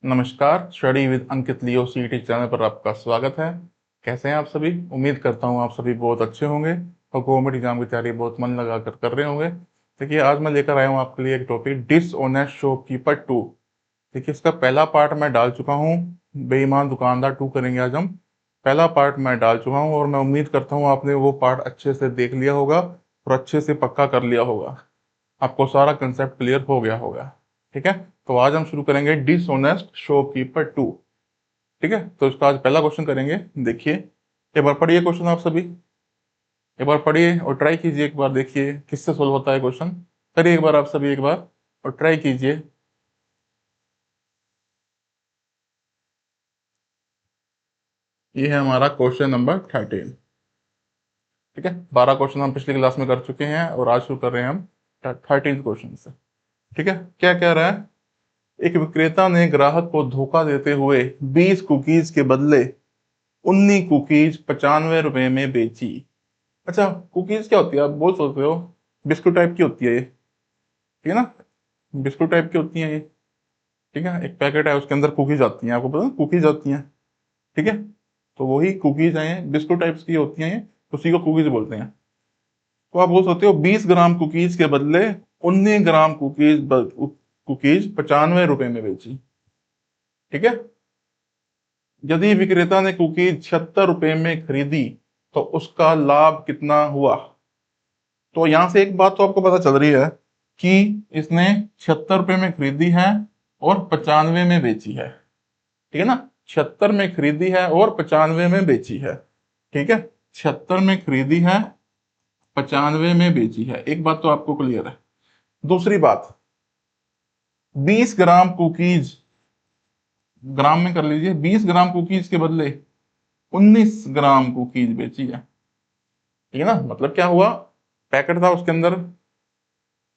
नमस्कार, study with Ankit Leo CET channel पर आपका स्वागत है। कैसे हैं आप सभी? उम्मीद करता हूं आप सभी बहुत अच्छे होंगे और गवर्नमेंट एग्जाम की तैयारी बहुत मन लगा कर रहे होंगे। देखिए, आज मैं लेकर आया हूं आपके लिए एक टॉपिक, डिसऑनेस्ट शॉपकीपर 2। देखिए, इसका पहला पार्ट मैं डाल चुका हूं, बेईमान दुकानदार 2 करेंगे आज हम। पहला पार्ट मैं डाल चुका हूं और मैं उम्मीद करता हूँ आपने वो पार्ट अच्छे से देख लिया होगा और अच्छे से पक्का कर लिया होगा। आपको सारा कंसेप्ट क्लियर हो गया होगा। ठीक है, तो आज हम शुरू करेंगे डिसऑनेस्ट शॉपकीपर 2। ठीक है, तो इसका आज पहला क्वेश्चन करेंगे। देखिए, एक बार पढ़िए क्वेश्चन आप सभी, एक बार पढ़िए और ट्राई कीजिए, एक बार देखिए किससे सोल्व होता है क्वेश्चन। करिए एक बार आप सभी, एक बार और ट्राई कीजिए। ये है हमारा क्वेश्चन नंबर 13। ठीक है, 12 क्वेश्चन हम पिछली क्लास में कर चुके हैं और आज शुरू कर रहे हैं हम 13 क्वेश्चन से। ठीक है, क्या कह रहा है? एक विक्रेता ने ग्राहक को धोखा देते हुए 20 कुकीज के बदले 19 कुकीज 95 रुपए में बेची। अच्छा, कुकीज क्या होती है? आप बोल सकते हो बिस्कुट टाइप की होती है ये, ठीक है ना? बिस्कुट टाइप की होती है ये। ठीक है, एक पैकेट है उसके अंदर कुकीज आती हैं, आपको पता है कुकीज आती हैं। ठीक है, तो वही कुकीज हैं, बिस्कुट टाइप्स की होती हैं ये, उसी को कुकीज बोलते हैं। तो आप बोल सकते हो 20 ग्राम कुकीज के बदले 19 ग्राम कुकीज 95 रुपए में बेची। ठीक है, यदि विक्रेता ने कुकीज 76 रुपए में खरीदी तो उसका लाभ कितना हुआ? तो यहां से एक बात तो आपको पता चल रही है कि इसने 76 रुपए में खरीदी है और 95 में बेची है। ठीक है ना? 76 में खरीदी है और 95 में बेची है। ठीक है, 76 में खरीदी है, 95 में बेची है। एक बात तो आपको क्लियर है। दूसरी बात, 20 ग्राम कुकीज, ग्राम में कर लीजिए, 20 ग्राम कुकीज के बदले 19 ग्राम कुकीज बेची है। ठीक है ना? मतलब क्या हुआ, पैकेट था उसके अंदर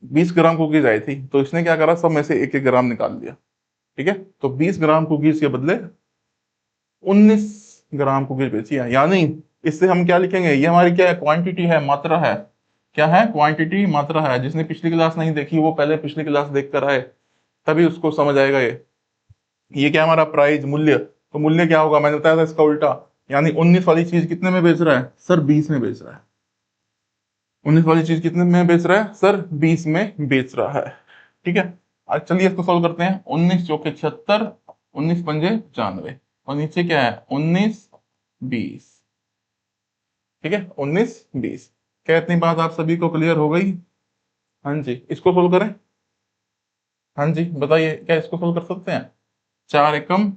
20 ग्राम कुकीज आई थी, तो इसने क्या करा, सब में से एक एक ग्राम निकाल दिया। ठीक है, तो 20 ग्राम कुकीज के बदले 19 ग्राम कुकीज बेची है। यानी इससे हम क्या लिखेंगे, ये हमारी क्या है, क्वांटिटी है, मात्रा है। क्या है? क्वांटिटी, मात्रा है। जिसने पिछली क्लास नहीं देखी वो पहले पिछली क्लास देख कर आए, तभी उसको समझ आएगा। ये क्या है हमारा प्राइस, मूल्य। तो मूल्य क्या होगा, मैंने बताया था इसका उल्टा। यानी 19 वाली चीज कितने में बेच रहा है सर? 20 में बेच रहा है। 19 वाली चीज कितने में बेच रहा है सर? 20 में बेच रहा है। ठीक है, आज चलिए इसको सॉल्व करते हैं। 19 चौके 76, 19 पंजे 95 और नीचे क्या है, 19 20। ठीक है, 19 20। क्या इतनी बात आप सभी को क्लियर हो गई? हाँ जी, इसको सोल्व करें। हाँ जी, बताइए, क्या इसको सोल्व कर सकते हैं? 4 एकम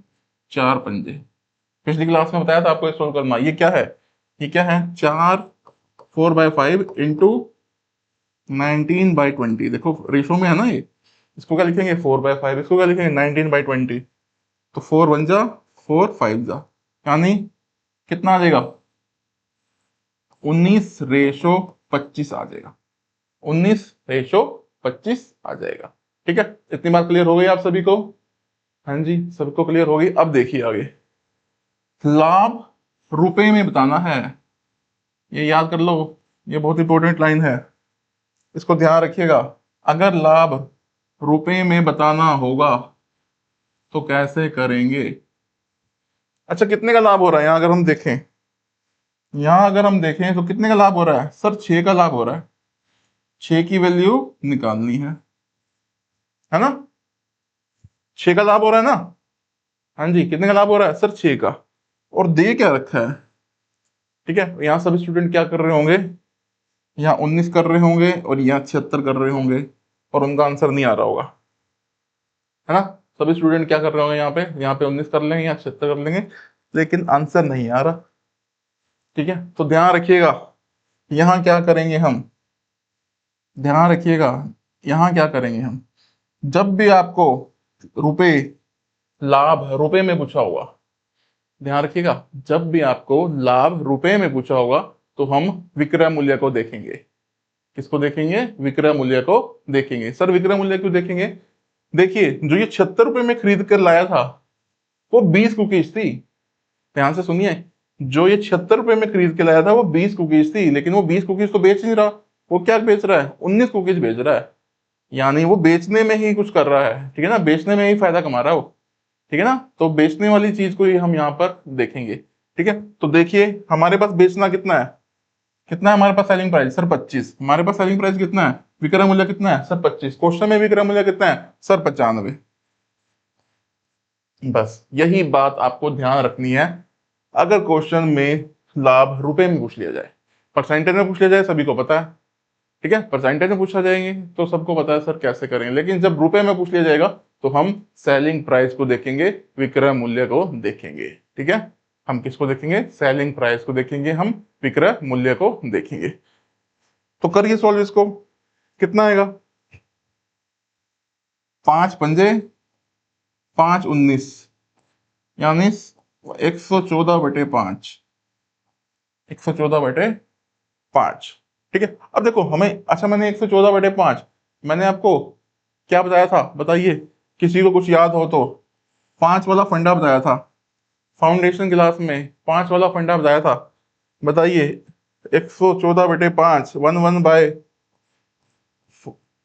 4 पंजे। पिछली क्लास में बताया था आपको ये सोल्व करना। ये क्या है, ये क्या है, 4 4/5 इंटू 19/20। देखो रेशो में है ना ये। इसको क्या लिखेंगे, 4/5। इसको क्या लिखेंगे, 19/20। तो 4 1 जा, 4 5 जा, यानी कितना आ जाएगा, 19/25 आ जाएगा। 19/25 आ जाएगा। ठीक है, इतनी बात क्लियर हो गई आप सभी को? हाँ जी, सबको क्लियर हो गई। अब देखिए आगे, लाभ रुपए में बताना है। ये याद कर लो, ये बहुत इंपॉर्टेंट लाइन है, इसको ध्यान रखिएगा। अगर लाभ रुपए में बताना होगा तो कैसे करेंगे? अच्छा, कितने का लाभ हो रहा है यहाँ? अगर हम देखें, यहाँ अगर हम देखें तो कितने का लाभ हो रहा है सर? 6 का लाभ हो रहा है। 6 की वैल्यू निकालनी है ना? 6 का लाभ हो रहा है ना? हाँ जी, कितने का लाभ हो रहा है सर? 6 का। और दे क्या रखा है? ठीक है, यहाँ सभी स्टूडेंट क्या कर रहे होंगे, यहाँ 19 कर रहे होंगे और यहाँ 76 कर रहे होंगे और उनका आंसर नहीं आ रहा होगा, है ना? सभी स्टूडेंट क्या कर रहे होंगे, यहाँ पे 19 कर लेंगे, यहाँ 76 कर लेंगे, लेकिन आंसर नहीं आ रहा। ठीक है, तो ध्यान रखिएगा, यहाँ क्या करेंगे हम, ध्यान रखिएगा, यहाँ क्या करेंगे हम, जब भी आपको रुपए, लाभ रुपए में पूछा होगा, ध्यान रखिएगा, जब भी आपको लाभ रुपए में पूछा होगा तो हम विक्रय मूल्य को देखेंगे। किसको देखेंगे? विक्रय मूल्य को देखेंगे। सर विक्रय मूल्य क्यों देखेंगे? देखिए, जो ये 76 रुपए में खरीद कर लाया था वो 20 कुकीज थी। ध्यान से सुनिए, जो ये 76 रुपए में खरीद के लाया था वो 20 कुकीज थी, लेकिन वो 20 कुकीज तो बेच नहीं रहा। वो क्या बेच रहा है? 19 कुकीज बेच रहा है। यानी वो बेचने में ही कुछ कर रहा है। ठीक है ना, बेचने में ही फायदा कमा रहा है वो। ठीक है ना। तो बेचने वाली चीज को ही हम यहाँ पर देखेंगे। ठीक है, तो देखिए हमारे पास बेचना कितना है, कितना है हमारे पास सेलिंग प्राइस सर 25। हमारे पास सेलिंग प्राइस कितना है, विक्रय मूल्य कितना है सर 25। क्वेश्चन में विक्रय मूल्य कितना है सर 95। बस यही बात आपको ध्यान रखनी है। अगर क्वेश्चन में लाभ रुपए में पूछ लिया जाए, परसेंटेज में पूछ लिया जाए सभी को पता है। ठीक है, परसेंटेज में पूछा जाएंगे तो सबको पता है सर कैसे करेंगे, लेकिन जब रुपए में पूछ लिया जाएगा तो हम सेलिंग प्राइस को देखेंगे, विक्रय मूल्य को देखेंगे। ठीक है, हम किसको देखेंगे, सेलिंग प्राइस को देखेंगे, हम विक्रय मूल्य को देखेंगे। तो करिए सॉल्व इसको, कितना आएगा, 5 पंजे 5 19, यानी 114/5, 114/5। ठीक है, अब देखो हमें, अच्छा मैंने 114/5 मैंने आपको क्या बताया था बताइए, किसी को कुछ याद हो तो, 5 वाला फंडा बताया था फाउंडेशन क्लास में, 5 वाला फंडा बताया था, बताइए 114/5 1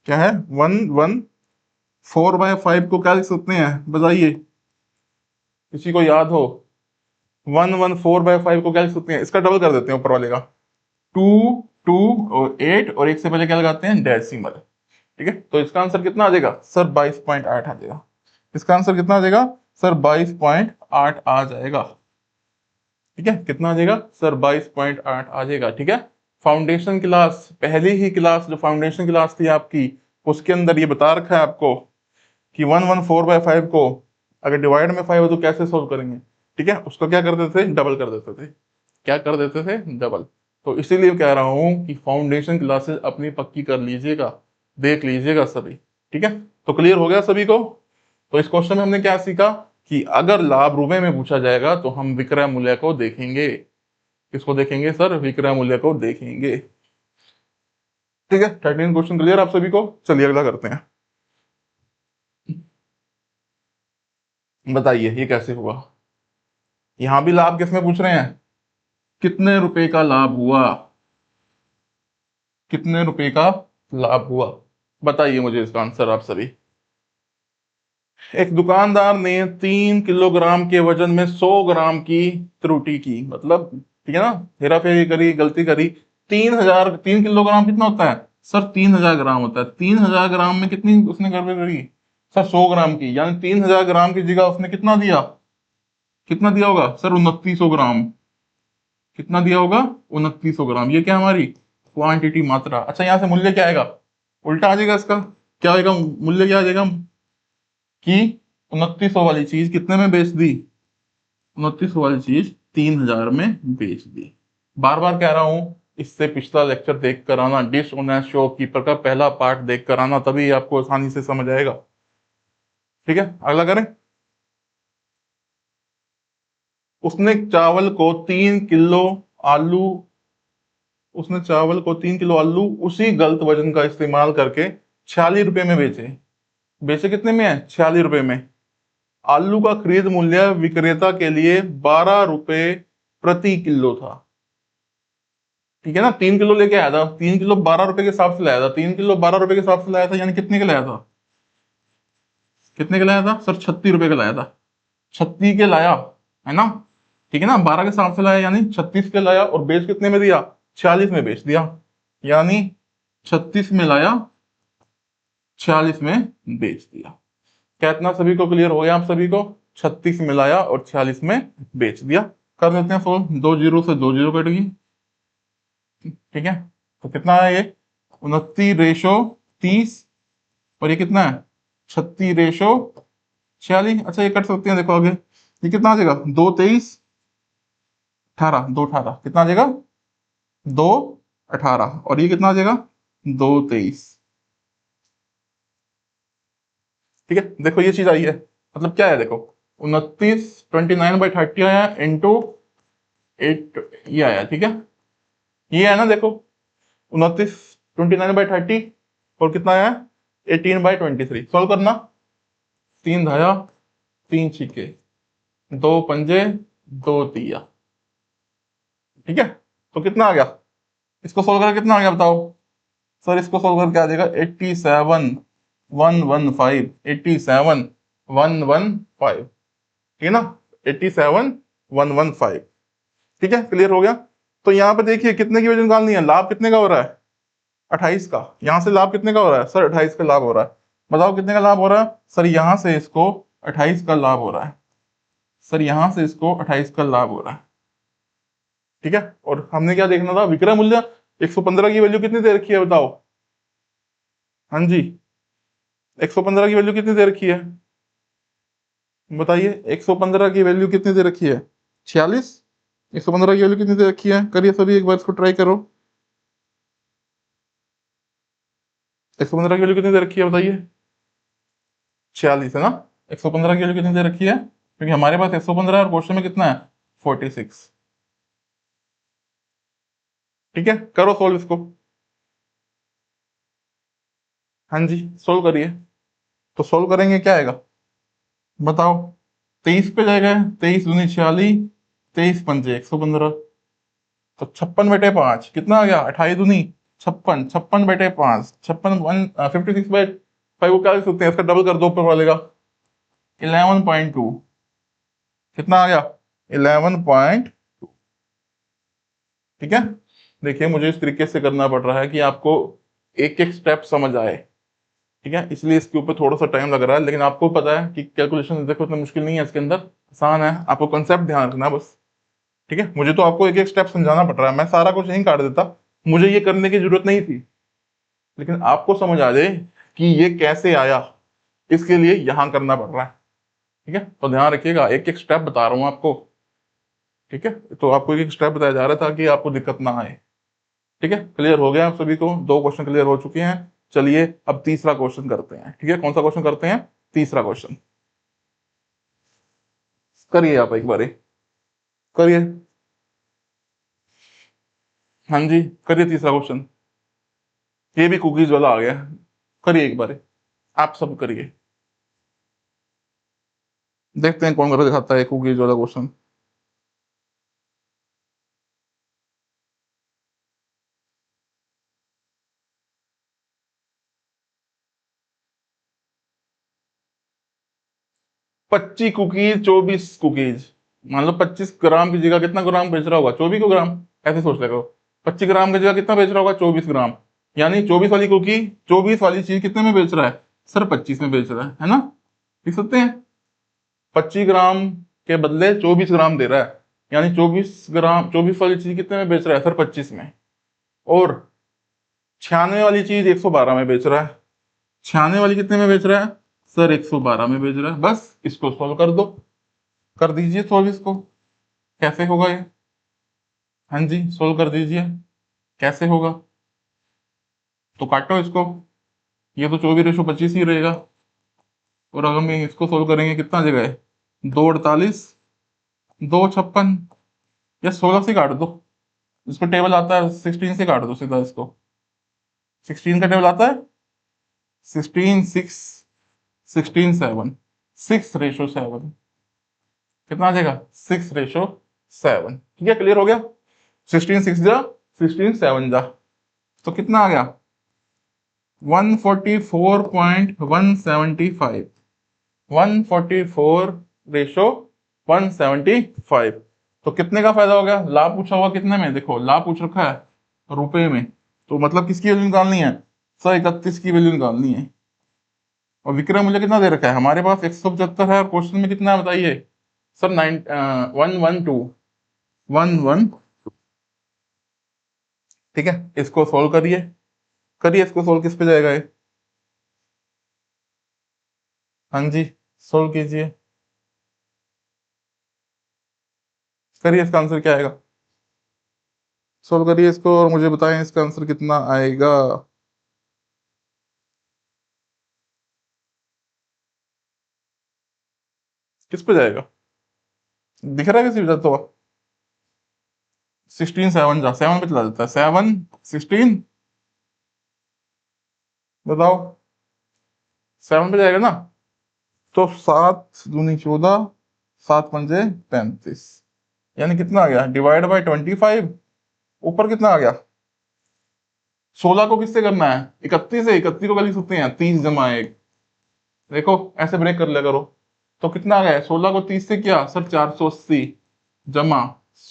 क्या है 114/5 को क्या लिख सकते हैं बताइए, किसी को याद हो, 114/5 को क्या लिख सकते हैं, इसका डबल कर देते हैं ऊपर वाले का, 2 2 और 8 और एक से पहले क्या लगाते हैं डेसिमल। ठीक है, तो इसका आंसर कितना आ जाएगा सर 22.8 आ जाएगा। इसका आंसर कितना आ जाएगा सर 22.8 आ जाएगा। ठीक है, कितना आ जाएगा सर 22.8 आ जाएगा। ठीक है, फाउंडेशन क्लास, पहली ही क्लास जो फाउंडेशन क्लास थी आपकी, उसके अंदर ये बता रखा है आपको कि 114/5 को अगर डिवाइड में 5 हो तो कैसे सोल्व करेंगे। ठीक है, उसको क्या कर देते थे, डबल कर देते थे, क्या कर देते थे, डबल। तो इसीलिए कह रहा हूं कि फाउंडेशन क्लासेस अपनी पक्की कर लीजिएगा, देख लीजिएगा सभी। ठीक है, तो क्लियर हो गया सभी को। तो इस क्वेश्चन में हमने क्या सीखा कि अगर लाभ रुपए में पूछा जाएगा तो हम विक्रय मूल्य को देखेंगे, किसको देखेंगे सर, विक्रय मूल्य को देखेंगे। ठीक है, 13 क्वेश्चन क्लियर आप सभी को। चलिए अगला करते हैं, बताइए ये कैसे हुआ। यहां भी लाभ किसमें पूछ रहे हैं, कितने रुपए का लाभ हुआ, कितने रुपए का लाभ हुआ, बताइए मुझे इसका आंसर आप सभी। एक दुकानदार ने 3 किलोग्राम के वजन में 100 ग्राम की त्रुटि की, मतलब ठीक है ना, हेरा फेरी करी, गलती करी। 3 किलोग्राम कितना होता है सर, 3,000 ग्राम होता है। 3,000 ग्राम में कितनी उसने गड़बड़ करी सर, 100 ग्राम की, यानी 3,000 ग्राम की जगह उसने कितना दिया, कितना दिया होगा सर 2900 ग्राम, कितना दिया होगा 2900 ग्राम। ये क्या हमारी क्वांटिटी, मात्रा। अच्छा यहाँ से मूल्य क्या आएगा, उल्टा आ जाएगा इसका, क्या आएगा मूल्य, क्या आ जाएगा कि 2900 वाली चीज कितने में बेच दी, 2900 वाली चीज 3,000 में बेच दी। बार बार कह रहा हूं, इससे पिछला लेक्चर देख कर आना, डिसऑनेस्ट शॉपकीपर का पहला पार्ट देख कर आना, तभी आपको आसानी से समझ आएगा। ठीक है, अगला करें। उसने चावल को 3 किलो आलू, उसने चावल को 3 किलो आलू उसी गलत वजन का इस्तेमाल करके 46 रुपए में बेचे। बेचे कितने में है, 46 रुपए में। आलू का खरीद मूल्य विक्रेता के लिए 12 रुपए प्रति किलो था। ठीक है ना, 3 किलो लेके आया था, 3 किलो 12 रुपए के हिसाब से लाया था, 3 किलो 12 रुपए के हिसाब से लाया था, यानी कितने का लाया था, कितने का लाया था सर, 36 रुपए का लाया था। 36 के लाया, है ना। ठीक है ना, 12 के हिसाब से लाया यानी 36 के लाया, और बेच कितने में दिया, 46 में बेच दिया, यानी 36 में लाया 46 में बेच दिया। क्या इतना सभी को क्लियर हो गया आप सभी को, 36 में लाया और 46 में बेच दिया। कर देते हैं सोल्व, 2 जीरो से 2 जीरो कट गई। ठीक है, तो कितना है ये 29/30, और ये कितना है 36/46। अच्छा ये कट सकते हैं, देखो आगे ये कितना आ जाएगा, 2 23 18, 2 18 कितना आ जाएगा, 2 18, और ये कितना आ जाएगा 2 23। ठीक है, देखो ये चीज आई है, मतलब क्या है देखो, 29 29/30 आया इंटू 8, ये आया। ठीक है, ये है ना, देखो 29 29/30, और कितना आया 18/23। सॉल्व करना, 3 धाया 3 छिके, 2 पंजे 2 तिया। ठीक है, तो कितना आ गया, इसको सोल्व करके कितना आ गया बताओ सर, इसको सोल्व करके आ जाएगा 87 115, 87 115। ठीक है ना, 87,115। ठीक है, क्लियर हो गया। तो यहाँ पे देखिए कितने की वैल्यू निकालनी है, लाभ कितने का हो रहा है, 28 का। यहाँ से लाभ कितने का हो रहा है सर, 28 का लाभ हो रहा है। बताओ कितने का लाभ हो रहा है सर, यहाँ से इसको 28 का लाभ हो रहा है सर, यहाँ से इसको 28 का लाभ हो रहा है। ठीक है, और हमने क्या देखना था, विक्रय मूल्य 115 की वैल्यू कितनी दे रखी है बताओ। हाँ जी, 115 की वैल्यू कितनी दे रखी है बताइए, 115 की वैल्यू कितनी दे रखी है, 46। 115 की वैल्यू कितनी दे रखी है, करिए सभी एक बार इसको ट्राई करो। 115 की वैल्यू कितनी दे रखी है बताइए, 46 है ना। 115 की वैल्यू कितनी दे रखी है, क्योंकि हमारे पास 115 है और क्वेश्चन में कितना है 46। ठीक है, करो सोल्व इसको। हाँ जी, सोल्व करिए। तो सोल्व करेंगे क्या आएगा बताओ, 23 पे जाएगा, 23 दूनी 46, 23 पंजे 115। तो 56/5 कितना आ गया, 28 दूनी 56, 56/5, 56 1 56/5 को क्या लिख सकते हैं, इसका डबल कर दो ऊपर वाले का, 11.2। कितना आ गया, 11.2। ठीक है, देखिए मुझे इस तरीके से करना पड़ रहा है कि आपको एक एक स्टेप समझ आए। ठीक है, इसलिए इसके ऊपर थोड़ा सा टाइम लग रहा है, लेकिन आपको पता है कि कैलकुलेशन देखो इतना मुश्किल नहीं है इसके अंदर, आसान है, आपको कंसेप्ट ध्यान रखना है बस। ठीक है, मुझे तो आपको एक एक स्टेप समझाना पड़ रहा है, मैं सारा कुछ नहीं काट देता, मुझे ये करने की जरूरत नहीं थी, लेकिन आपको समझ आ जाए कि ये कैसे आया, इसके लिए यहां करना पड़ रहा है। ठीक है, तो ध्यान रखिएगा, एक एक स्टेप बता रहा हूं आपको। ठीक है, तो आपको एक एक स्टेप बताया जा रहा था कि आपको दिक्कत ना आए। ठीक है, क्लियर हो गया आप सभी को, दो क्वेश्चन क्लियर हो चुके हैं। चलिए अब तीसरा क्वेश्चन करते हैं। ठीक है, कौन सा क्वेश्चन करते हैं, तीसरा क्वेश्चन। करिए आप एक बारी, करिए। हाँ जी, करिए तीसरा क्वेश्चन। ये भी कुकीज वाला आ गया, करिए एक बारी, आप सब करिए। देखते हैं कौन कर दिखाता है कुकीज वाला क्वेश्चन। 25 cookies, 24 cookies. मान लो 25 ग्राम की जगह कितना ग्राम बेच रहा होगा, 24 ग्राम। ऐसे सोच लेगा, 25 ग्राम की जगह कितना बेच रहा होगा, 24 ग्राम। यानी 24 वाली कुकी, 24 वाली चीज कितने में बेच रहा है सर, 25 में बेच रहा है ना। लिख सकते हैं, 25 ग्राम के बदले 24 ग्राम दे रहा है, यानी 24 ग्राम, 24 वाली चीज कितने में बेच रहा है सर, 25 में। और 96 वाली चीज 112 में बेच रहा है, 96 वाली कितने में बेच रहा है सर, 112 में बेच रहा है। बस इसको सॉल्व कर दो, कर दीजिए सॉल्व इसको। कैसे होगा ये, हाँ जी सोल्व कर दीजिए, कैसे होगा। तो काटो इसको, ये तो 24/25 ही रहेगा। और अगर हम इसको सोल्व करेंगे कितना जगह है, 2 48, 2 56, या 16 से काट दो। इसको टेबल आता है 16 से काट दो सीधा इसको, 16 का टेबल आता है, 16 6, 16 7, 6/7। कितना आ जाएगा, 6/7। ठीक है, क्लियर हो गया। 16 6 जा, 16 7 जा, तो कितना आ गया, 144.175। 144/175। तो कितने का फायदा हो गया, लाभ पूछा हुआ कितने में, देखो लाभ पूछ रखा है रुपए में, तो मतलब किसकी वैल्यू निकालनी है सर, 31 की वैल्यू निकालनी है। और विक्रय मूल्य कितना दे रखा है हमारे पास, 175 है, और क्वेश्चन में कितना है बताइए सर, 112। ठीक है, इसको सोल्व करिए, करिए इसको सोल्व, किस पे जाएगा ये, हाँ जी सोल्व कीजिए, करिए, इसका आंसर क्या आएगा, सोल्व करिए इसको और मुझे बताएं इसका आंसर कितना आएगा। किस पे जाएगा, दिख रहा है किसी वजह तो, 16 7 जा, 7 पे चला देता है, 7 16, बताओ 7 पे जाएगा ना। तो 7 दूनी 14, 7 पंजे 35, यानी कितना आ गया, डिवाइड बाई 25। ऊपर कितना आ गया, 16 को किससे करना है, 31 से, 31 को कर लिख सकते हैं 30 जमा 1। देखो ऐसे ब्रेक कर लिया करो, तो कितना आ गया, 16 को 30 से किया सर 480 जमा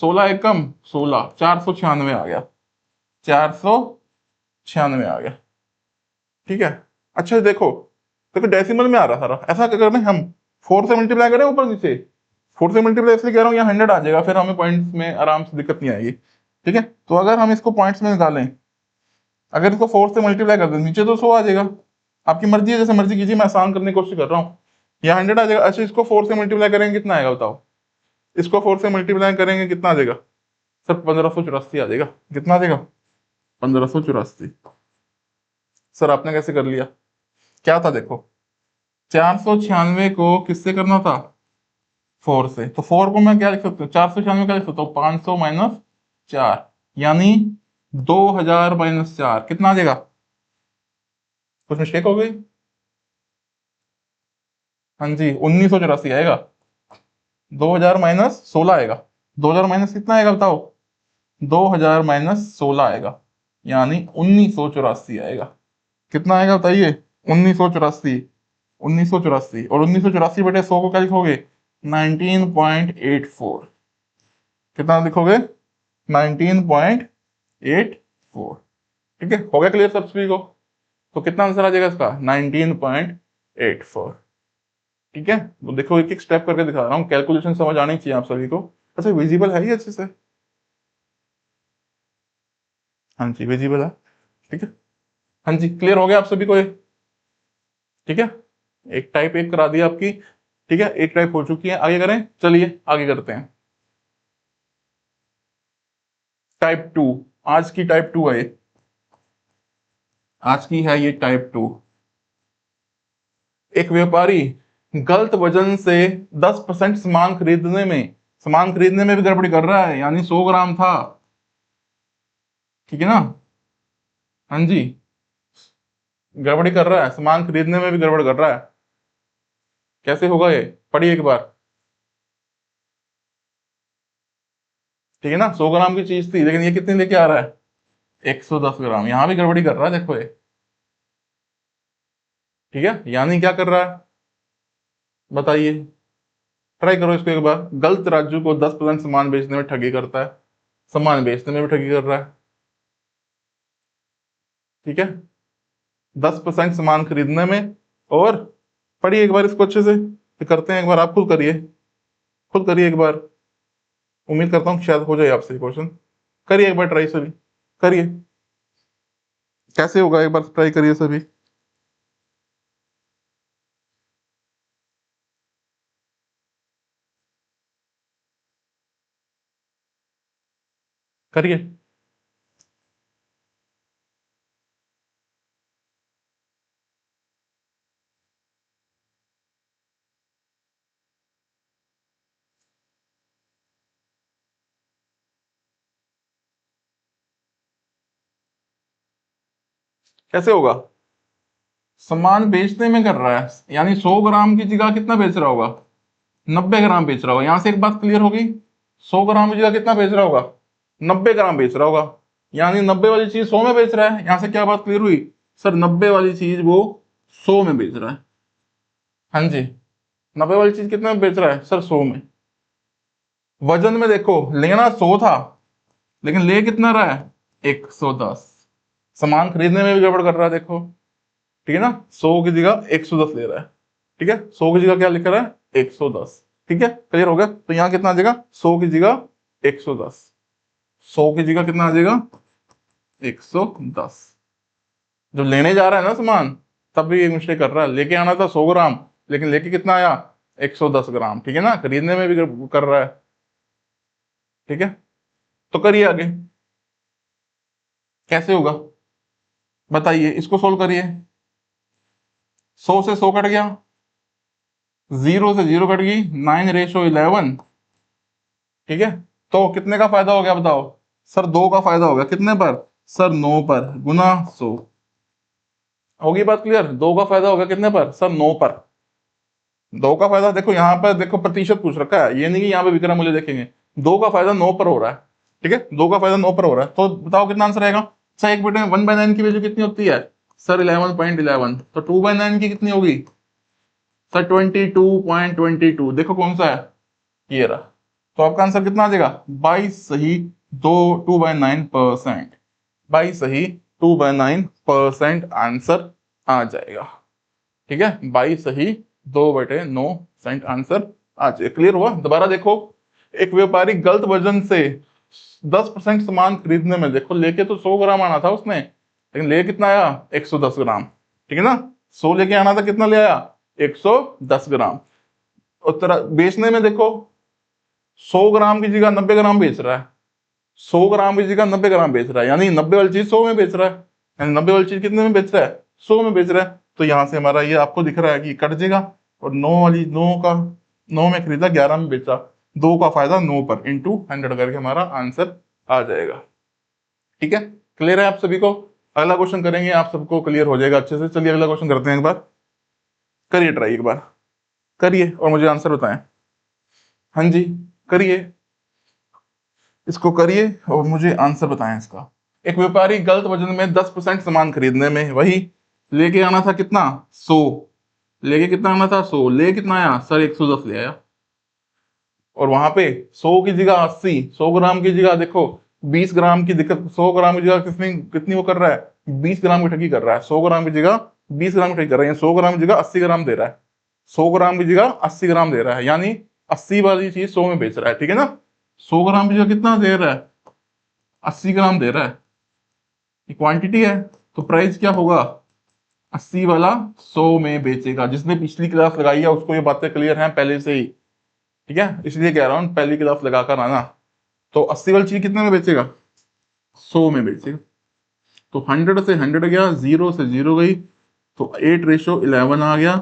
16 एकम 16, 496 आ गया, 496 आ गया। ठीक है। अच्छा देखो, देखो डेसिमल में आ रहा सारा, ऐसा क्या करना है हम 4 से मल्टीप्लाई करें ऊपर नीचे, 4 से मल्टीप्लाई इसलिए कह रहा हूँ यहाँ 100 आ जाएगा, फिर हमें पॉइंट्स में आराम से दिक्कत नहीं आएगी। ठीक है, तो अगर हम इसको पॉइंट्स में निकालें, अगर इसको 4 से मल्टीप्लाई कर दें नीचे तो 100 आ जाएगा। आपकी मर्जी है, जैसे मर्जी कीजिए, मैं आसान करने की कोशिश कर रहा हूँ। यहाँ 100 आ जाएगा। अच्छा इसको 4 से मल्टीप्लाई करेंगे कितना आएगा बताओ, इसको 4 से मल्टीप्लाई करेंगे कितना आ जाएगा सर, 1584 आ जाएगा। कितना आ जाएगा, 1584। सर आपने कैसे कर लिया, क्या था देखो, 496 को किससे करना था, 4 से, तो 4 को मैं क्या लिख सकता हूँ, 496 क्या लिख सकता हूँ, 500 माइनस 4, यानी 2000 माइनस 4 कितना आ जाएगा, कुछ मिस्टेक हो गई, हाँ जी 1984 आएगा। 2000 माइनस 16 आएगा, 2000 माइनस कितना आएगा बताओ, 2000 माइनस 16 आएगा, यानी 1984 आएगा। कितना आएगा बताइए, 1984, 1984, और 1984 बटे 100 को क्या लिखोगे, 19.84, कितना लिखोगे, 19.84। ठीक है, हो गया क्लियर सब सभी को, तो कितना आंसर आ जाएगा इसका, 19.84। ठीक है, तो देखो एक एक स्टेप करके दिखा रहा हूँ, कैलकुलेशन समझ आनी चाहिए आप सभी को। अच्छा विजिबल है ये अच्छे से, हाँ जी विजिबल है। ठीक है, हाँ जी क्लियर हो गया आप सभी को ये। ठीक है, एक टाइप एक करा दिया आपकी। ठीक है, एक टाइप हो चुकी है, आगे करें, चलिए आगे करते हैं। टाइप 2, आज की टाइप 2 है ये, आज की है ये टाइप 2। एक व्यापारी गलत वजन से 10% सामान खरीदने में भी गड़बड़ी कर रहा है, यानी 100 ग्राम था। ठीक है ना, हाँ जी, गड़बड़ी कर रहा है, सामान खरीदने में भी गड़बड़ कर रहा है। कैसे होगा ये, पढ़िए एक बार। ठीक है ना, 100 ग्राम की चीज थी, लेकिन ये कितनी लेके आ रहा है, 110 ग्राम, यहां भी गड़बड़ी कर रहा है देखो ये। ठीक है, यानी क्या कर रहा है बताइए, ट्राई करो इसको एक बार। गलत राजू को 10% सामान बेचने में ठगी करता है, सामान बेचने में भी ठगी कर रहा है। ठीक है, 10% सामान खरीदने में, और पढ़िए एक बार इसको अच्छे से, तो करते हैं एक बार, आप खुद करिए, खुद करिए एक बार, उम्मीद करता हूँ कि शायद हो जाए आपसे क्वेश्चन। करिए एक बार ट्राई सभी, करिए, कैसे होगा एक बार ट्राई करिए सभी, करिए। कैसे होगा, सामान बेचने में कर रहा है, यानी 100 ग्राम की जगह कितना बेच रहा होगा, 90 ग्राम बेच रहा होगा। यहां से एक बात क्लियर होगी, 100 ग्राम की जगह कितना बेच रहा होगा, 90 ग्राम बेच रहा होगा, यानी 90 वाली चीज 100 में बेच रहा है। यहां से क्या बात क्लियर हुई सर, 90 वाली चीज वो 100 में बेच रहा है। हाँ जी, 90 वाली चीज कितने में बेच रहा है सर, 100 में। वजन में देखो, लेना 100 था, लेकिन ले कितना रहा है, 110। सामान खरीदने में भी गड़बड़ कर रहा है देखो। ठीक है ना, 100 की जगह 110 ले रहा है। ठीक है, 100 की जगह क्या लिख रहा है, 110। ठीक है, क्लियर हो गया, तो यहाँ कितना आ जाएगा, 100 की जगह 110, 100 की जगह कितना आ जाएगा, 110। जब लेने जा रहा है ना सामान, तब भी एक मिस्टेक कर रहा है, लेके आना था 100 ग्राम, लेकिन लेके कितना आया, 110 ग्राम। ठीक है ना, खरीदने में भी कर रहा है। ठीक है, तो करिए आगे, कैसे होगा बताइए, इसको सोल्व करिए। 100 से 100 कट गया, 0 से 0 कट गई, 9:11। ठीक है, तो कितने का फायदा हो गया बताओ सर, 2 का फायदा हो गया, कितने पर सर, 9 पर, गुना 100। होगी बात क्लियर, 2 का फायदा हो गया कितने पर सर, 9 पर। 2 का फायदा देखो, यहाँ पर देखो प्रतिशत पूछ रखा है, ये नहीं कि यहाँ पे विक्रय मूल्य देखेंगे। 2 का फायदा 9 पर हो रहा है। ठीक है, 2 का फायदा 9 पर हो रहा है, तो बताओ कितना आंसर आएगा। अच्छा एक बेटे 1/9 की वैल्यू कितनी होती है सर, 11.11, तो 2/9 की कितनी होगी सर 22.22 देखो कौन सा है, ये रहा। तो आपका आंसर कितना आ जाएगा, 22 सही, दो 2/9%, 22 सही 2/9% आंसर आ जाएगा। ठीक है, 22 सही 2/9% आंसर आ जाएगा। क्लियर हुआ? दोबारा देखो, एक व्यापारी गलत वजन से 10% सामान खरीदने में, देखो लेके तो 100 ग्राम आना था उसने, लेकिन ले कितना आया, 110 ग्राम। ठीक है ना, 100 लेके आना था, कितना ले आया, 110 ग्राम। और तेरा बेचने में देखो, 100 ग्राम की जगह 90 ग्राम बेच रहा है, 100 ग्राम की जगह 90 ग्राम बेच रहा है, यानी 90 वाली चीज 100 में बेच रहा है, यानी 90 वाली चीज कितने में बेच रहा है, 100 में बेच रहा है। तो यहां से हमारा ये आपको दिख रहा है कि कट जाएगा, और 9 वाली 9 का 9 में खरीदा, 11 में बेचा, 2 का फायदा 9 पर इंटू 100 करके हमारा आंसर आ जाएगा। ठीक है, क्लियर है आप सभी को? अगला क्वेश्चन करेंगे, आप सबको क्लियर हो जाएगा अच्छे से। चलिए अगला क्वेश्चन करते हैं, एक बार करिए ट्राई, एक बार करिए और मुझे आंसर बताएं। हाँ जी, करिए, इसको करिए और मुझे आंसर बताएं इसका। एक व्यापारी गलत वजन में 10% सामान खरीदने में, वही लेके आना था कितना, 100, लेके कितना आना था, 100, ले कितना आया सर, 110 ले आया। और वहां पे 100 की जगह 80, 100 ग्राम की जगह देखो 20 ग्राम की दिक्कत, 100 ग्राम की जगह कितनी कितनी वो कर रहा है, 20 ग्राम की ठगी कर रहा है। 100 ग्राम की जगह 20 ग्राम की ठगी कर रहा है, 100 ग्राम की जगह 80 ग्राम दे रहा है, 100 ग्राम की जगह 80 ग्राम दे रहा है, यानी 80 वाली चीज 100 में बेच रहा है। ठीक है ना, 100 ग्राम की जगह कितना दे रहा है, 80 ग्राम दे रहा है, ये क्वांटिटी है। तो प्राइस क्या होगा, 80 वाला 100 में बेचेगा। जिसने पिछली क्लास लगाई है उसको ये बातें क्लियर हैं पहले से ही। ठीक है, इसलिए कह रहा हूँ पहली क्लास लगाकर आना। तो 80 वाली चीज कितने में बेचेगा, 100 में बेचेगा। तो 100 से 100 गया, 0 से 0 गई, तो 8:11 आ गया,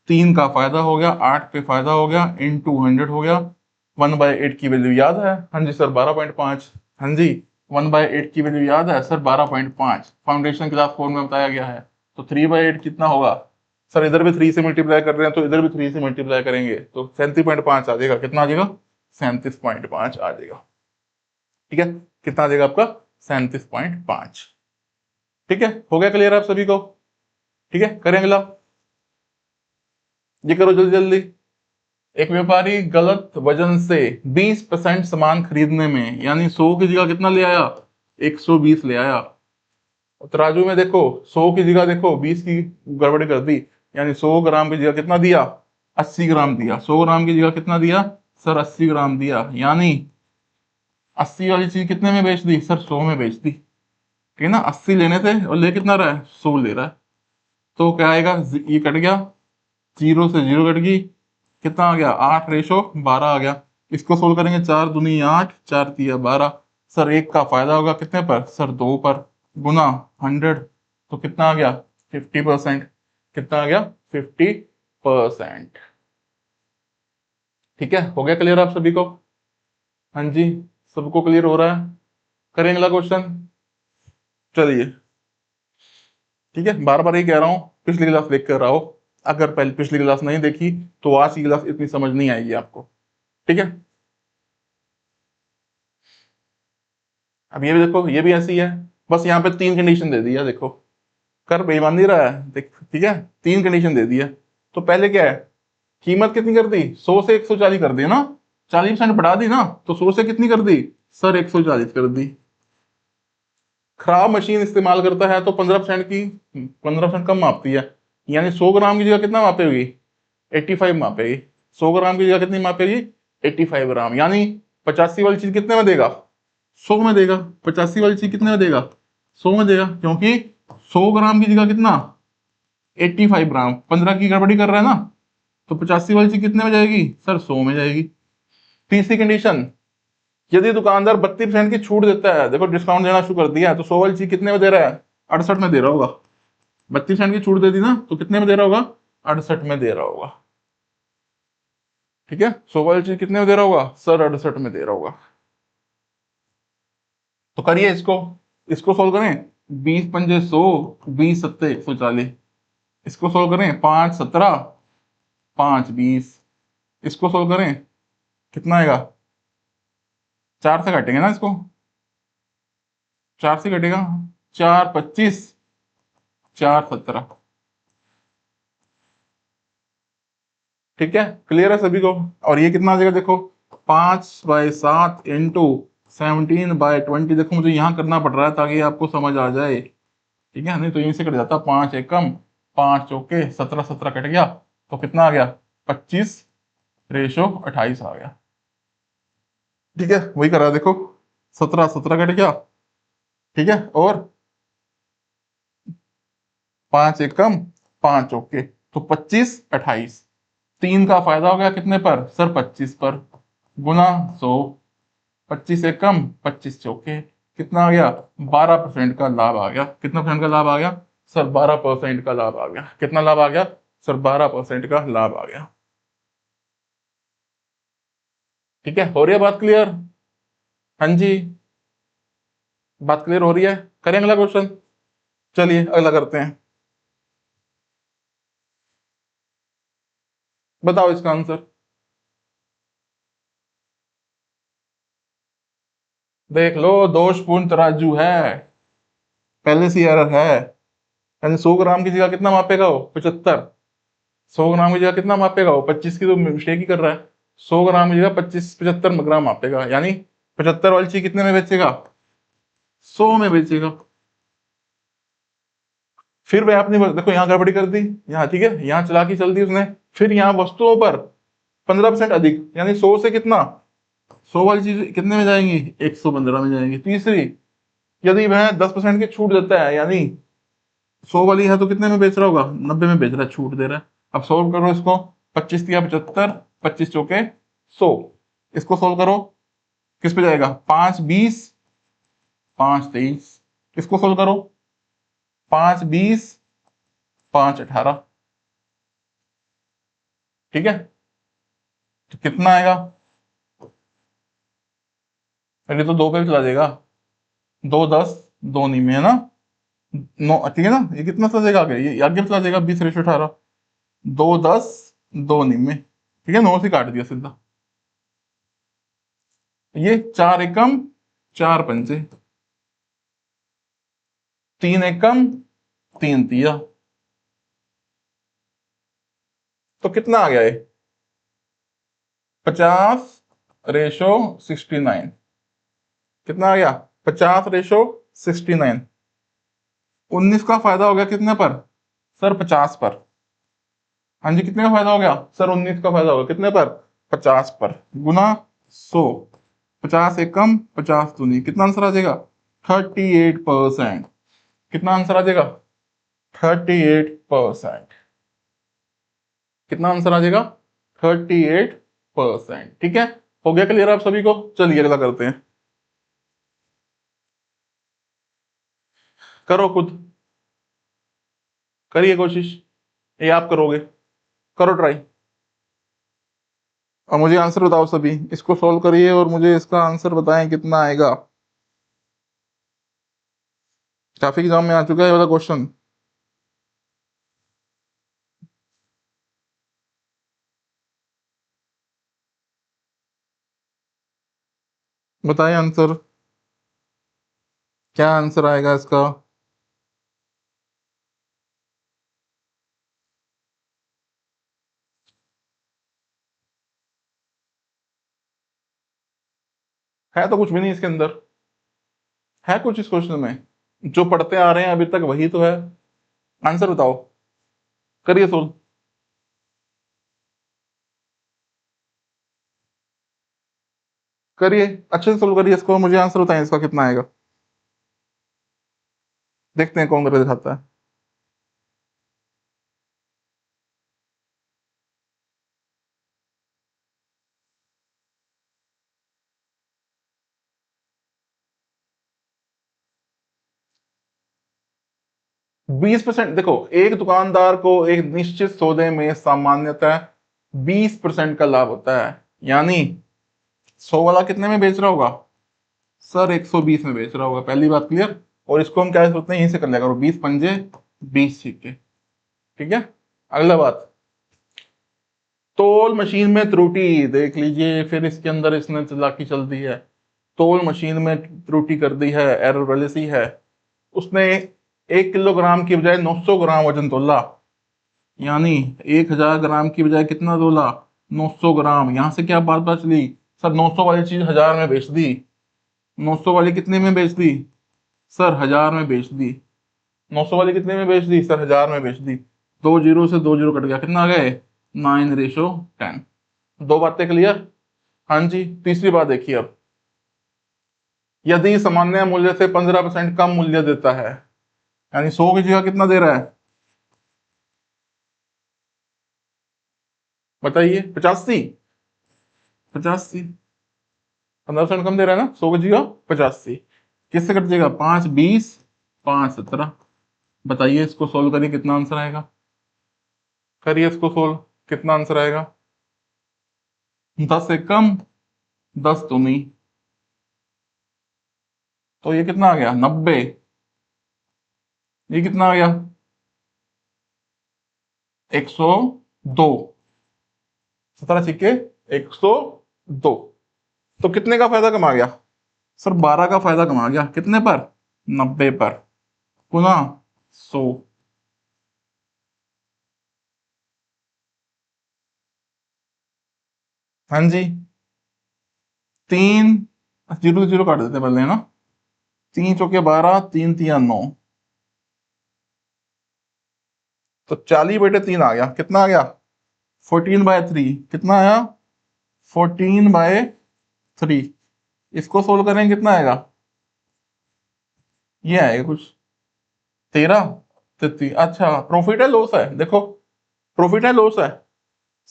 3 का फायदा हो गया, 8 पे फायदा हो गया, इंटू 100 हो गया। 1/8 की वैल्यू याद है, हाँ जी सर 12.5, हाँ जी 1/8 की वैल्यू याद है सर 12.5, फाउंडेशन क्लास 4 में बताया गया है। तो 3/8 कितना होगा सर, इधर भी 3 से मल्टीप्लाई कर रहे हैं तो इधर भी 3 से मल्टीप्लाई करेंगे तो 37.5 आ जाएगा। कितना आ जाएगा, 37.5 आ जाएगा। ठीक है, कितना आ जाएगा आपका, 37.5। ठीक है, हो गया क्लियर आप सभी को? ठीक है, करें अगला, ये करो जल्दी जल्दी। एक व्यापारी गलत वजन से 20% सामान खरीदने में, यानी 100 की जगह कितना ले आया, 120 ले आया। और तराजू में देखो 100 की जगह देखो 20 की गड़बड़ी कर दी, यानी 100 ग्राम की जगह कितना दिया, 80 ग्राम दिया। 100 ग्राम की जगह कितना दिया सर, 80 ग्राम दिया, यानी 80 वाली चीज कितने में बेच दी सर, 100 में बेच दी। ठीक है ना, 80 लेने थे और ले कितना रहा है, 100 ले रहा है। तो क्या आएगा, ये कट गया, 0 से 0 कट गई, कितना आ गया, 8:12 आ गया। इसको सोल्व करेंगे, 4 दूनी 8, 4 तिया 12। सर एक का फायदा होगा कितने पर सर, 2 पर, गुना 100, तो कितना आ गया, 50%। कितना आ गया, 50%। ठीक है, हो गया क्लियर आप सभी को? हाँ जी, सबको क्लियर हो रहा है? करें अगला क्वेश्चन, चलिए। ठीक है, बार बार ये कह रहा हूं, पिछली क्लास देख कर आओ। अगर पहले पिछली क्लास नहीं देखी तो आज की क्लास इतनी समझ नहीं आएगी आपको। ठीक है, अब ये भी देखो, ये भी ऐसी है, बस यहाँ पे 3 कंडीशन दे दी है, देखो कर बेईमानी रहा है देख। ठीक है, 3 कंडीशन दे दी है। तो पहले क्या है, कीमत कितनी कर दी, 100 से 140 कर दी ना, 40% बढ़ा दी ना, तो 100 से कितनी कर दी सर, 140 कर दी। खराब मशीन इस्तेमाल करता है तो 15% की, 15% कम मापती है, यानी 100 ग्राम की जगह कितना मापेगी, 85 मापेगी। 100 ग्राम की जगह कितनी मापेगी, 85 ग्राम, यानी 85 वाली चीज कितने में देगा, 100 में देगा। 85 वाली चीज कितने में देगा, 100 में देगा, क्योंकि 100 ग्राम की जगह कितना, 85 ग्राम, 15 की गड़बड़ी कर रहा है ना, तो 85 वाली चीज कितने में जाएगी सर, 100 में जाएगी। तीसरी कंडीशन, यदि दुकानदार 32% की छूट देता है, देखो डिस्काउंट देना शुरू कर दिया है, तो 100 वाली चीज कितने में दे रहा है, 68 में दे रहा होगा। 32% की छूट दे दी ना, तो कितने में दे रहा होगा, 68 में दे रहा होगा। ठीक है, 100 वाली चीज कितने में दे रहा होगा सर, 68 में दे रहा होगा। तो करिए इसको, इसको सोल्व करें, 20 पंजे 100, 20 सत्ते 140। इसको सोल्व करें, 5 17, 5 20। इसको सोल्व करें, कितना आएगा, 4 से काटेंगे ना इसको, 4 से कटेगा, 4 25, 4 17। ठीक है, क्लियर है सभी को। और ये कितना आ जाएगा देखो, 5/7 इंटू 17/20। देखो मुझे यहाँ करना पड़ रहा है ताकि आपको समझ आ जाए, ठीक है, नहीं तो यहीं से कट जाता। 5 एकम 5 चौके 17, 17 कट गया तो कितना आ गया, 25/28 आ गया। ठीक है, वही करा देखो, 17, 17 कट गया, ठीक है, और 5 एकम 5 चौके तो 25/28। 3 का फायदा हो गया कितने पर सर, 25 पर, गुना 100, 25 एकम 25 चौके, कितना आ गया, 12% का लाभ आ गया। कितना परसेंट का लाभ आ गया सर, 12% का लाभ आ गया। कितना लाभ आ गया सर, 12% का लाभ आ गया। ठीक है, हो रही है बात क्लियर? हाँ जी, बात क्लियर हो रही है? करें अगला क्वेश्चन, चलिए अगला करते हैं। बताओ इसका आंसर। देख लो, दोषपूर्ण तराजू है, पहले से एरर है। यानी 100 ग्राम की जगह कितना मापेगा वो, 75। 100 ग्राम की जगह कितना मापेगा वो, 25 की तो मिस्टेक ही कर रहा है। 100 ग्राम की जगह 75 ग्राम मापेगा, यानी 75 वाली चीज कितने में बेचेगा, 100 में बेचेगा। फिर वह आपने देखो यहाँ गड़बड़ी कर दी, यहाँ ठीक है, यहाँ चालाकी चल दी उसने। फिर यहाँ वस्तुओं पर 15% अधिक, यानी 100 से कितना, 100 वाली चीज कितने में जाएंगी, 115 में जाएंगी। तीसरी, यदि वह 10% की छूट देता है, यानी 100 वाली है तो कितने में बेच रहा होगा, 90 में बेच रहा है, छूट दे रहा है। अब सोल्व करो इसको, 25 या 75, 25 चौके 100, इसको सोल्व करो, किस पे जाएगा, 5/20, 5/23। इसको सोल्व करो, 5/20, 5/18। ठीक है, तो कितना आएगा, पहले तो 2 पे भी चला जाएगा, 2/10, 2 नहीं में है ना, 9, ठीक है ना, ये कितना चला जाएगा आगे, ये आगे चला जाएगा, 20/18, 2/10, 2 नहीं में, ठीक है, 9 से काट दिया सीधा। ये 4 एकम 4 पंचे, 3 एकम 3 तिया, तो कितना आ गया ये, 50/69। कितना आ गया, 50/69। 19 का फायदा हो गया कितने पर सर, 50 पर। हाँ जी, कितने का फायदा हो गया सर, 19 का फायदा हो गया कितने पर, 50 पर, गुना 100, 50 एकम 50 दूनी, कितना आंसर आ जाएगा, 38%। कितना आंसर आ जाएगा, 38%। कितना आंसर आ जाएगा, 38%। ठीक है, हो गया क्लियर आप सभी को? चलिए अगला करते हैं, करो खुद, करिए कोशिश, ये आप करोगे, करो ट्राई, और मुझे आंसर बताओ सभी। इसको सॉल्व करिए और मुझे इसका आंसर बताएं कितना आएगा। काफी एग्जाम में आ चुका है ये वाला क्वेश्चन। बताएं आंसर, क्या आंसर आएगा इसका। है तो कुछ भी नहीं इसके अंदर, है कुछ इस क्वेश्चन में, जो पढ़ते आ रहे हैं अभी तक वही तो है। आंसर बताओ, करिए सोल्व, करिए अच्छे से सोल्व करिए इसको, मुझे आंसर बताएं इसका कितना आएगा, देखते हैं कौन करके दिखाता है। 20%, देखो एक दुकानदार को एक निश्चित सौदे में सामान्यतः 20% का लाभ होता है, यानी 100 वाला कितने में बेच रहा होगा सर, 120 में बेच रहा होगा। पहली बात क्लियर। और इसको हम क्या सोचते हैं, यहीं से कर लिया करो, 20 पंजे 20 सिक्के। ठीक है, अगला बात, तोल मशीन में त्रुटि देख लीजिए, फिर इसके अंदर इसने चालाकी चल दी है, तोल मशीन में त्रुटि कर दी है, एरर पहले से ही है। उसने 1 किलोग्राम की बजाय 900 ग्राम वजन तोला, यानी 1000 ग्राम की बजाय कितना तोला, 900 ग्राम। यहां से क्या बात पता चली, सर 900 वाली चीज 1000 में बेच दी, 900 वाली कितने में बेच दी सर, 1000 में बेच दी। 900 वाली कितने में बेच दी सर, 1000 में बेच दी। दो जीरो से दो जीरो कट गया, कितना आ गए 9:10। दो बातें क्लियर। हाँ जी, तीसरी बात देखिए अब, यदि सामान्य मूल्य से 15% कम मूल्य देता है, यानी 100 की जगह कितना दे रहा है बताइए, 85। 85, 15% कम दे रहा है ना, 100 की जगह 85। किससे कट जाएगा, 5 20, 5 17। बताइए इसको सोल्व करिए, कितना आंसर आएगा, करिए इसको सोल्व, कितना आंसर आएगा। 10 से कम, 10 दूनी, तो ये कितना आ गया 90। ये कितना आ गया 102। 17 102। तो कितने का फायदा कमा गया सर, 12 का फायदा कमा गया, कितने पर, 90 पर, गुना 100। हाँ जी, तीन, जीरो जीरो काट देते हैं पहले, है ना। 3 चौके 12, 3 3 9, तो 40/3 आ गया, कितना आ गया 14/3। कितना आया 14/3। इसको सोल्व करेंगे कितना आएगा, ये आएगा कुछ 13 33। अच्छा, प्रॉफिट है लॉस है, देखो, प्रॉफिट है लॉस है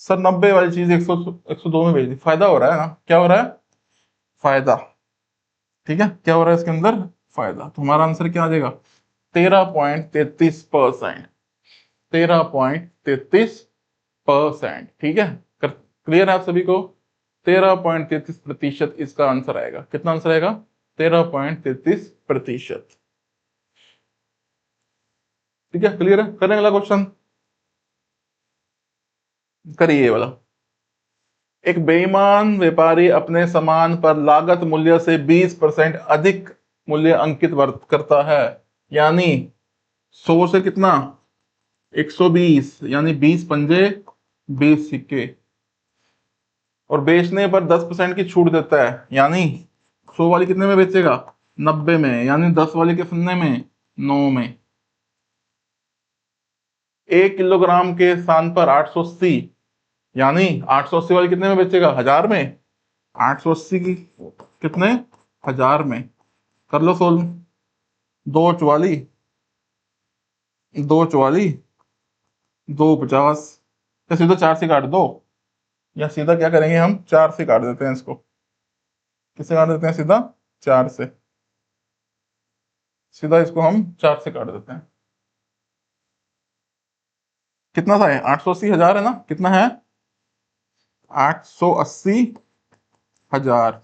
सर, 90 वाली चीज 102 में बेच दी, फायदा हो रहा है ना, क्या हो रहा है, फायदा। ठीक है, क्या हो रहा है इसके अंदर, फायदा। तो हमारा आंसर क्या आ जाएगा, 13.33%। 13.33%। ठीक है, क्लियर है आप सभी को, 13.33% इसका आंसर आएगा। कितना आंसर आएगा, 13.33%। ठीक है, क्लियर है, करें अगला क्वेश्चन, करिए ये वाला। एक बेईमान व्यापारी अपने सामान पर लागत मूल्य से 20% अधिक मूल्य अंकित करता है, यानी 100 से कितना 120, यानी 20 पंजे 20 सिक्के, और बेचने पर 10% की छूट देता है, यानी 100 वाली कितने में बेचेगा 90 में, यानी 10 वाली के कितने में 9 में। 1 किलोग्राम के स्थान पर 880, यानी 880 वाली कितने में बेचेगा 1000 में। 880 की कितने 1000 में, कर लो सोल्व। 2 44, 2 44, 2 50, या सीधा 4 से काट दो, या सीधा क्या करेंगे हम 4 से काट देते हैं इसको। किससे काट देते हैं, सीधा 4 से, सीधा इसको हम 4 से काट देते हैं। कितना था, 880 हजार है ना, कितना है 880 हजार।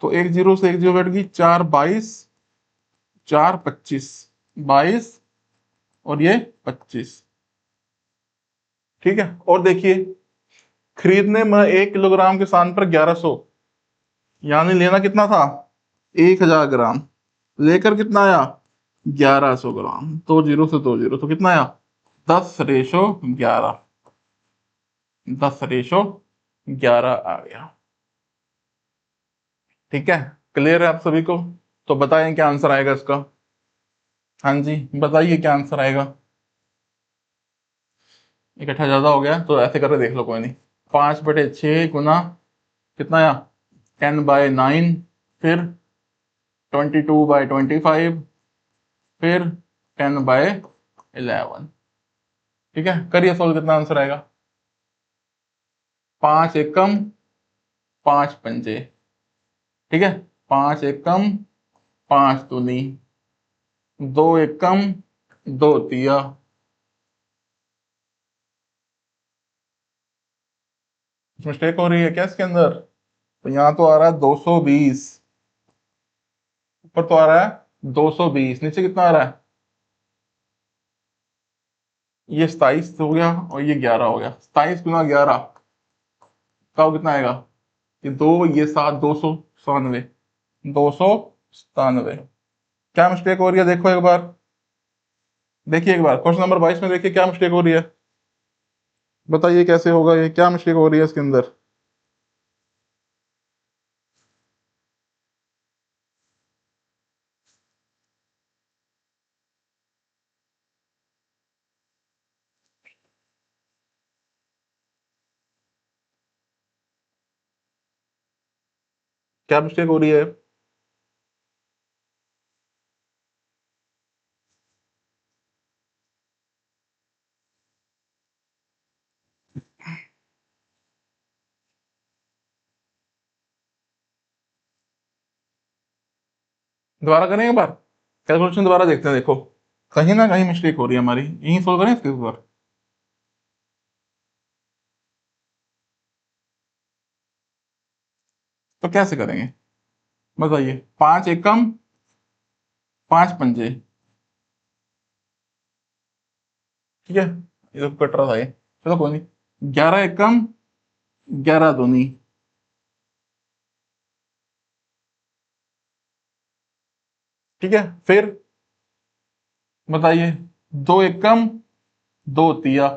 तो एक जीरो से एक जीरो कट गई, 4 22, 4 25, 22, और ये 25। ठीक है, और देखिए, खरीदने में 1 किलोग्राम के स्थान पर 1100, यानी लेना कितना था 1000 ग्राम, लेकर कितना आया 1100 ग्राम। दो जीरो से दो जीरो, तो कितना आया 10:11। 10:11 आ गया। ठीक है, क्लियर है आप सभी को, तो बताएं क्या आंसर आएगा इसका। हाँ जी, बताइए क्या आंसर आएगा। इकट्ठा ज्यादा हो गया तो ऐसे करके देख लो, कोई नहीं। 5/6 गुना कितना आया 10/9, फिर 22/25, फिर 10/11। ठीक है, करिए सोल्व, कितना आंसर आएगा। 5 एकम 5 पंजे, ठीक है, 5 एकम 5 दूनी, 2 एकम 2 तिया। मिस्टेक हो रही है क्या इसके अंदर, तो यहाँ तो आ रहा है 220, ऊपर तो आ रहा है 220, नीचे कितना आ रहा है, ये 27 हो गया और ये 11 हो गया। 27 गुना 11 का कितना आएगा, ये दो, ये 7, 297, 297। क्या मिस्टेक हो रही है देखो एक बार, देखिए एक बार क्वेश्चन नंबर 22 में देखिए क्या मिस्टेक हो रही है, बताइए कैसे होगा ये, क्या मिस्टेक हो रही है इसके अंदर। क्या मिस्टेक हो रही है? दोबारा करें एक बार, कैलकुलेशन दोबारा देखते हैं, देखो कहीं ना कहीं मिस्टेक हो रही है हमारी, यही सोल्व करें इसके ऊपर। तो कैसे करेंगे बताइए, 5 एकम 5 पंजे, ठीक है, ये तो कट रहा था ये, चलो कोई नहीं, 11 एकम 11 दूनी, ठीक है, फिर बताइए 2 एकम 2 तिया,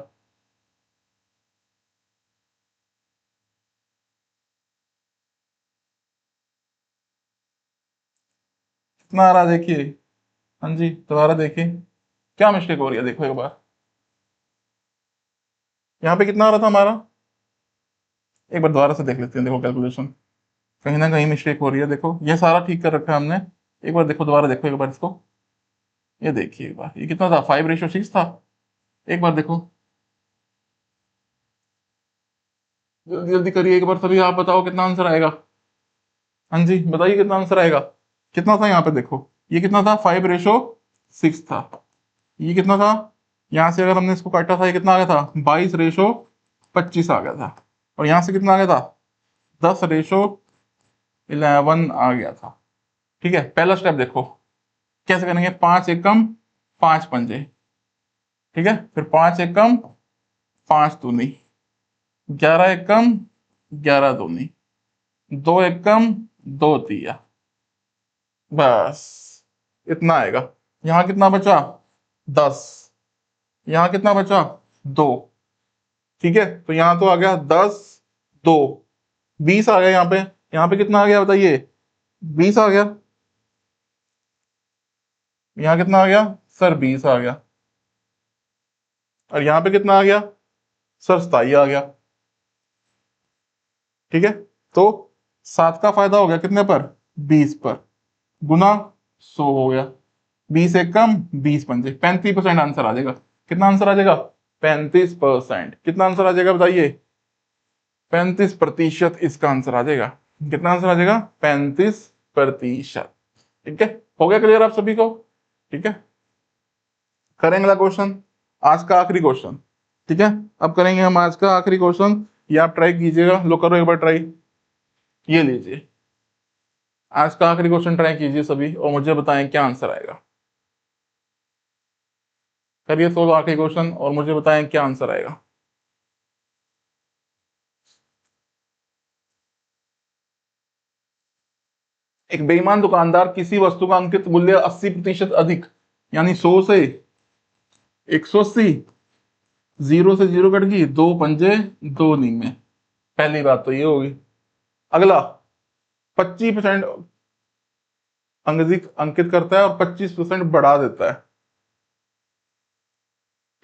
कितना आ रहा है देखिए, हाँ जी दोबारा देखिए क्या मिस्टेक हो रही है, देखो एक बार, यहाँ पे कितना आ रहा था हमारा, एक बार दोबारा से देख लेते हैं, देखो कैलकुलेशन कहीं ना कहीं मिस्टेक हो रही है, देखो ये सारा ठीक कर रखा है हमने, एक बार देखो दोबारा देखो एक बार इसको, ये देखिए एक बार ये कितना था, 5:6 था, एक बार देखो, जल्दी जल्दी करिए एक बार सभी, आप बताओ कितना आंसर आएगा, हाँ जी बताइए कितना आंसर आएगा, कितना था यहाँ पे देखो, ये कितना था, 5:6 था, ये कितना था, यहाँ से अगर हमने इसको काटा था ये कितना आ गया था, 22:25 आ गया था, और यहाँ से कितना आ गया था, 10:11 आ गया था, ठीक है, पहला स्टेप देखो कैसे करेंगे, 5 एकम 5 पंजे, ठीक है, फिर 5 एकम 5 दूनी, 11 एकम 11 दूनी, 2 एकम 2 तिया, बस इतना आएगा, यहाँ कितना बचा, 10, यहाँ कितना बचा, 2, ठीक है, तो यहाँ तो आ गया 10 2 20 आ गया, यहाँ पे कितना आ गया बताइए, 20 आ गया, यहाँ कितना आ गया सर, 20 आ गया, और यहाँ पे कितना आ गया सर, 27 आ गया, ठीक है, तो 7 का फायदा हो गया कितने पर, 20 पर, गुना 100 हो गया, 20 एकम 20 पंजे, 35% आंसर आ जाएगा, कितना आंसर आ जाएगा, 35%, कितना आंसर आ जाएगा बताइए, 35% इसका आंसर आ जाएगा, कितना आंसर आ जाएगा, 35%, ठीक है, हो गया क्लियर आप सभी को, ठीक है, करेंगे अगला क्वेश्चन, आज का आखिरी क्वेश्चन, ठीक है, अब करेंगे हम आज का आखिरी क्वेश्चन, ये आप ट्राई कीजिएगा, लो करो एक बार ट्राई, ये लीजिए, आज का आखिरी क्वेश्चन ट्राई कीजिए सभी और मुझे बताएं क्या आंसर आएगा, करिए सोल्व आखिरी क्वेश्चन और मुझे बताएं क्या आंसर आएगा। एक बेईमान दुकानदार किसी वस्तु का अंकित मूल्य 80% अधिक, यानी 100 से 180, 0 से 0 कट गई, 2 पंजे 2 नींगे, पहली बात तो ये होगी, अगला 25% अंकित अंकित करता है और 25% बढ़ा देता है,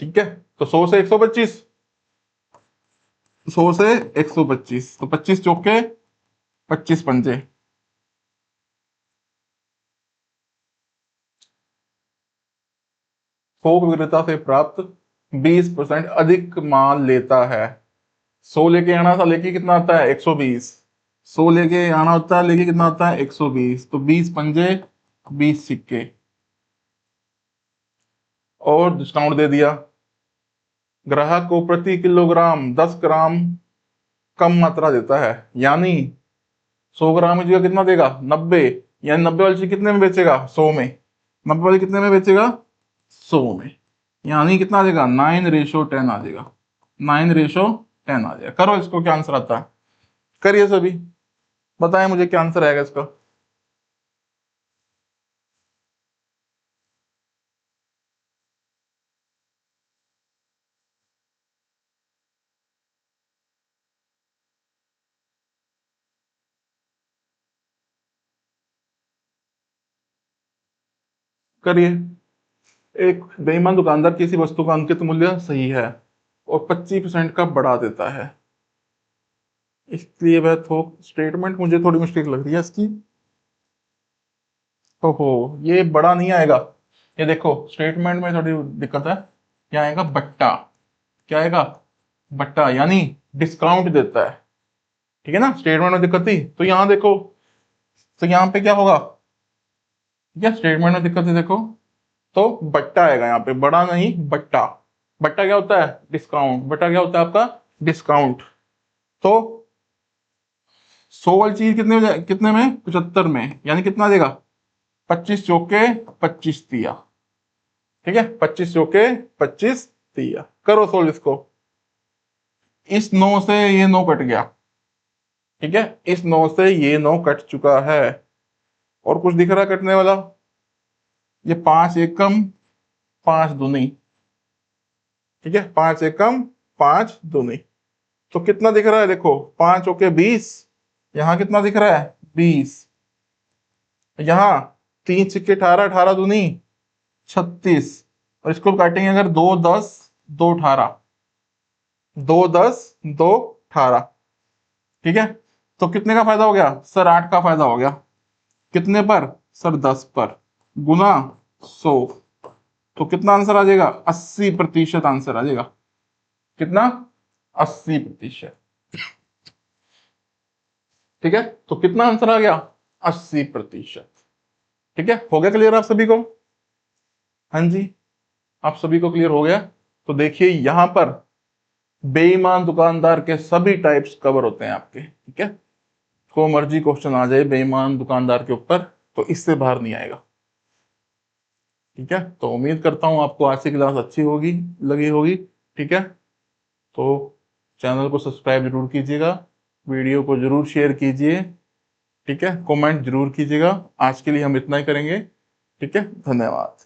ठीक है, तो 100 से 125 तो 25 चौके 25 पंजे, थोक विक्रेता से प्राप्त 20% अधिक माल लेता है, 100 लेके आना था, लेके कितना आता है 120, 100 लेके आना होता है, लेके कितना आता है 120, तो 20 पंजे 20 सिक्के, और डिस्काउंट दे दिया, ग्राहक को प्रति किलोग्राम 10 ग्राम कम मात्रा देता है, यानी 100 ग्राम की जगह कितना देगा 90, यानी 90 वाली चीज कितने में बेचेगा 100 में, 90 वाली कितने में बेचेगा 100 में, यानी कितना आ जाएगा 9:10 आ जाएगा, 9:10 आ जाएगा, करो इसको क्या आंसर आता है, करिए सभी, बताएं मुझे क्या आंसर आएगा इसका। करिए। एक बेईमान दुकानदार किसी वस्तु का अंकित मूल्य सही है और 25% का बढ़ा देता है, इसलिए वह थोक स्टेटमेंट मुझे थोड़ी मिस्टेक लग रही है इसकी। ओहो, ये बड़ा नहीं आएगा। ये देखो स्टेटमेंट में थोड़ी दिक्कत है। क्या आएगा? बट्टा। क्या आएगा? बट्टा, यानी डिस्काउंट देता है। ठीक है ना, स्टेटमेंट में दिक्कत थी तो यहाँ देखो, तो यहाँ पे क्या होगा? ठीक है, स्टेटमेंट में दिक्कत है देखो, तो बट्टा आएगा यहाँ पे, बड़ा नहीं बट्टा। बट्टा क्या होता है? डिस्काउंट। बट्टा क्या होता है आपका? डिस्काउंट। तो 100 वाली चीज कितने में, कितने में? 75 में, यानी कितना देगा? 25 चौके 25 दिया। ठीक है, 25 चौके 25 दिया। करो सोल्व इसको। इस 9 से ये 9 कट गया। ठीक है, इस 9 से ये 9 कट चुका है, और कुछ दिख रहा है कटने वाला? ये 5 एकम 5 दूनी। ठीक है, 5 एकम 5 दूनी, तो कितना दिख रहा है? देखो 5 ओके 20, यहां कितना दिख रहा है? 20। यहां 3 सिक्के 18, 18 दूनी 36, और इसको काटेंगे अगर 2 10 2 18, 2 10 2 18। ठीक है, तो कितने का फायदा हो गया सर? 8 का फायदा हो गया। कितने पर सर? 10 पर, गुना 100। तो कितना आंसर आ जाएगा? 80% आंसर आ जाएगा। कितना? 80%। ठीक है, तो कितना आंसर आ गया? 80%। ठीक है, हो गया क्लियर आप सभी को? हाँ जी, आप सभी को क्लियर हो गया? तो देखिए यहां पर बेईमान दुकानदार के सभी टाइप्स कवर होते हैं आपके। ठीक है, को मर्जी क्वेश्चन आ जाए बेईमान दुकानदार के ऊपर, तो इससे बाहर नहीं आएगा। ठीक है, तो उम्मीद करता हूं आपको आज की क्लास अच्छी होगी, लगी होगी। ठीक है, तो चैनल को सब्सक्राइब जरूर कीजिएगा, वीडियो को जरूर शेयर कीजिए। ठीक है, कमेंट जरूर कीजिएगा। आज के लिए हम इतना ही करेंगे। ठीक है, धन्यवाद।